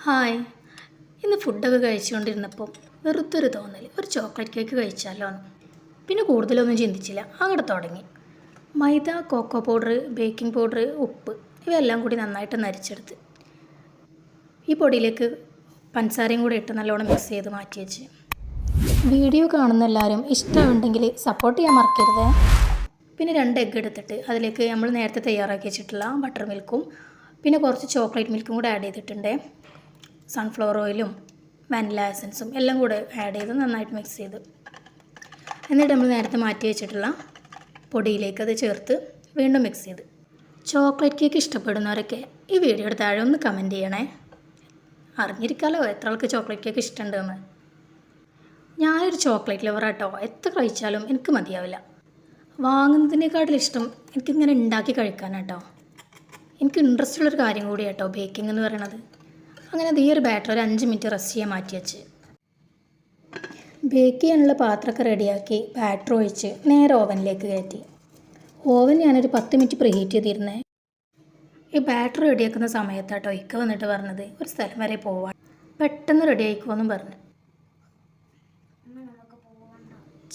Hi. ഇന്ന് ഫുഡൊക്കെ കഴിച്ചുകൊണ്ടിരുന്നപ്പോൾ വെറുത്തൊരു തോന്നൽ ഒരു ചോക്ലേറ്റ് കേക്ക് കഴിച്ചാലോ എന്ന്. പിന്നെ കൂടുതലൊന്നും ചിന്തിച്ചില്ല, അങ്ങോട്ട് തുടങ്ങി. മൈദ, കോക്കോ പൗഡർ, ബേക്കിംഗ് പൗഡർ, ഉപ്പ് ഇവയെല്ലാം കൂടി നന്നായിട്ട് നരിച്ചെടുത്ത് ഈ പൊടിയിലേക്ക് പഞ്ചസാരയും കൂടി ഇട്ട് നല്ലോണം മിക്സ് ചെയ്ത് മാറ്റി വെച്ച്. വീഡിയോ കാണുന്ന എല്ലാവരും ഇഷ്ടമുണ്ടെങ്കിൽ സപ്പോർട്ട് ചെയ്യാൻ മറക്കരുത്. പിന്നെ 2 എഗ്ഗ് എടുത്തിട്ട് അതിലേക്ക് നമ്മൾ നേരത്തെ തയ്യാറാക്കി വെച്ചിട്ടുള്ള ബട്ടർ മിൽക്കും പിന്നെ കുറച്ച് ചോക്ലേറ്റ് മിൽക്കും കൂടെ ആഡ് ചെയ്തിട്ടുണ്ട്. സൺഫ്ലവർ ഓയിലും വാനില എസൻസും എല്ലാം കൂടെ ആഡ് ചെയ്ത് നന്നായിട്ട് മിക്സ് ചെയ്ത് എന്നിട്ട് നമ്മൾ നേരത്തെ മാറ്റി വെച്ചിട്ടുള്ള പൊടിയിലേക്ക് അത് ചേർത്ത് വീണ്ടും മിക്സ് ചെയ്ത്. ചോക്ലേറ്റ് കേക്ക് ഇഷ്ടപ്പെടുന്നവരൊക്കെ ഈ വീഡിയോയുടെ താഴെ ഒന്ന് കമൻറ്റ് ചെയ്യണേ. അറിഞ്ഞിരിക്കാമല്ലോ എത്ര ആൾക്ക് ചോക്ലേറ്റ് കേക്ക് ഇഷ്ടമുണ്ടെന്ന്. ഞാനൊരു ചോക്ലേറ്റ് ലവറാട്ടോ, എത്ര കഴിച്ചാലും എനിക്ക് മതിയാവില്ല. വാങ്ങുന്നതിനേക്കാട്ടിലും ഇഷ്ടം എനിക്കിങ്ങനെ ഉണ്ടാക്കി കഴിക്കാനാട്ടോ. എനിക്ക് ഇൻട്രസ്റ്റ് ഉള്ളൊരു കാര്യം കൂടിയാട്ടോ ബേക്കിംഗ് എന്ന് പറയണത്. അങ്ങനെ ഈ ഒരു ബാറ്റർ ഒരു 5 മിനിറ്റ് റെസ്റ്റ് ചെയ്യാൻ മാറ്റി വെച്ച് ബേക്ക് ചെയ്യാനുള്ള പാത്രമൊക്കെ റെഡിയാക്കി ബാറ്റർ ഒഴിച്ച് നേരെ ഓവനിലേക്ക് കയറ്റി. ഓവൻ ഞാനൊരു 10 മിനിറ്റ് പ്രീഹീറ്റ് ചെയ്തിരുന്നേ. ഈ ബാറ്റർ റെഡിയാക്കുന്ന സമയത്താട്ടോ ഇക്ക വന്നിട്ട് പറഞ്ഞത് ഒരു സ്ഥലം വരെ പോവാൻ, പെട്ടെന്ന് റെഡി ആയിക്കോന്നും പറഞ്ഞു.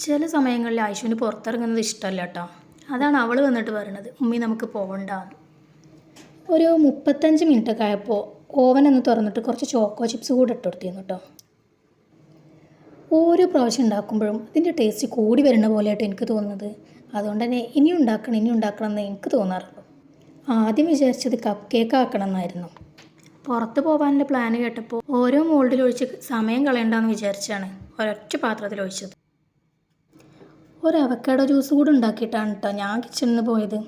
ചില സമയങ്ങളിൽ ആയിഷുവിന് പുറത്തിറങ്ങുന്നത് ഇഷ്ടമല്ല കേട്ടോ. അതാണ് അവൾ വന്നിട്ട് പറയണത്, ഉമ്മി നമുക്ക് പോകണ്ടാന്ന്. ഒരു 35 മിനിറ്റൊക്കെ ആയപ്പോൾ ഓവൻ ഒന്ന് തുറന്നിട്ട് കുറച്ച് ചോക്കോ ചിപ്സ് കൂടെ ഇട്ട് കൊടുത്തിരുന്നു കേട്ടോ. ഓരോ പ്രാവശ്യം ഉണ്ടാക്കുമ്പോഴും ഇതിൻ്റെ ടേസ്റ്റ് കൂടി വരുന്ന പോലെയായിട്ട് എനിക്ക് തോന്നുന്നത്. അതുകൊണ്ട് തന്നെ ഇനിയും ഉണ്ടാക്കണം എന്ന് എനിക്ക് തോന്നാറുള്ളൂ. ആദ്യം വിചാരിച്ചത് കപ്പ് കേക്ക് ആക്കണം എന്നായിരുന്നു. പുറത്ത് പോകാനുള്ള പ്ലാൻ കേട്ടപ്പോൾ ഓരോ മോൾഡിലൊഴിച്ച് സമയം കളയണ്ടെന്ന് വിചാരിച്ചാണ് ഒരൊറ്റ പാത്രത്തിൽ ഒഴിച്ചത്. ഒരു അവക്കാഡോ ജ്യൂസ് കൂടെ ഉണ്ടാക്കിയിട്ടാണ് കേട്ടോ ഞാൻ കിച്ചണിൽ നിന്ന് പോയത്.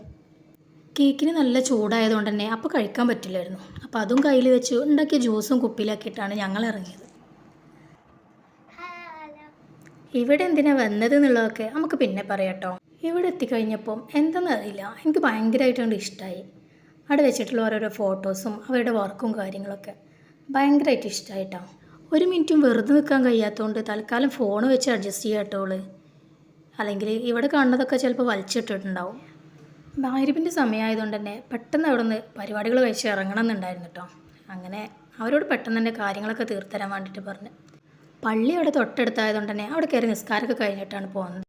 കേക്കിന് നല്ല ചൂടായതുകൊണ്ട് തന്നെ അപ്പോൾ കഴിക്കാൻ പറ്റില്ലായിരുന്നു. അപ്പോൾ അതും കയ്യിൽ വെച്ച് ഉണ്ടാക്കിയ ജ്യൂസും കുപ്പിയിലാക്കിയിട്ടാണ് ഞങ്ങൾ ഇറങ്ങിയത്. ഇവിടെ എന്തിനാണ് വന്നത് എന്നുള്ളതൊക്കെ നമുക്ക് പിന്നെ പറയാം കേട്ടോ. ഇവിടെ എത്തിക്കഴിഞ്ഞപ്പം എന്താണെന്നറിയില്ല, എനിക്ക് ഭയങ്കരമായിട്ടുണ്ട് ഇഷ്ടമായി. അവിടെ വെച്ചിട്ടുള്ള ഓരോരോ ഫോട്ടോസും അവരുടെ വർക്കും കാര്യങ്ങളൊക്കെ ഭയങ്കരമായിട്ട് ഇഷ്ടമായിട്ടാണ്. 1 മിനിറ്റും വെറുതെ നിൽക്കാൻ കഴിയാത്തതുകൊണ്ട് തൽക്കാലം ഫോൺ വെച്ച് അഡ്ജസ്റ്റ് ചെയ്യാട്ടോള്. അല്ലെങ്കിൽ ഇവിടെ കാണുന്നതൊക്കെ ചിലപ്പോൾ വലിച്ചിട്ടിട്ടുണ്ടാവും. മഗ്‌രിബിൻ്റെ സമയമായതുകൊണ്ട് തന്നെ പെട്ടെന്ന് അവിടെ നിന്ന് പരിപാടികൾ കഴിച്ച് ഇറങ്ങണം എന്നുണ്ടായിരുന്നു കേട്ടോ. അങ്ങനെ അവരോട് പെട്ടെന്ന് തന്നെ കാര്യങ്ങളൊക്കെ തീർത്തരാൻ വേണ്ടിയിട്ട് പറഞ്ഞു. പള്ളി അവിടെ തൊട്ടടുത്തായതുകൊണ്ട് തന്നെ അവിടെ കയറി നിസ്കാരമൊക്കെ കഴിഞ്ഞിട്ടാണ് പോകുന്നത്.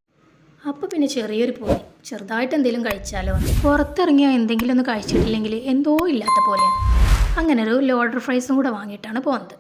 അപ്പോൾ പിന്നെ ചെറിയൊരു പോയി ചെറുതായിട്ട് എന്തെങ്കിലും കഴിച്ചാലോ. പുറത്തിറങ്ങിയാൽ എന്തെങ്കിലും ഒന്ന് കഴിച്ചിട്ടില്ലെങ്കിൽ എന്തോ ഇല്ലാത്ത പോലെയാണ്. അങ്ങനെ ഒരു ലോഡർ ഫ്രൈസും കൂടെ വാങ്ങിയിട്ടാണ് പോകുന്നത്.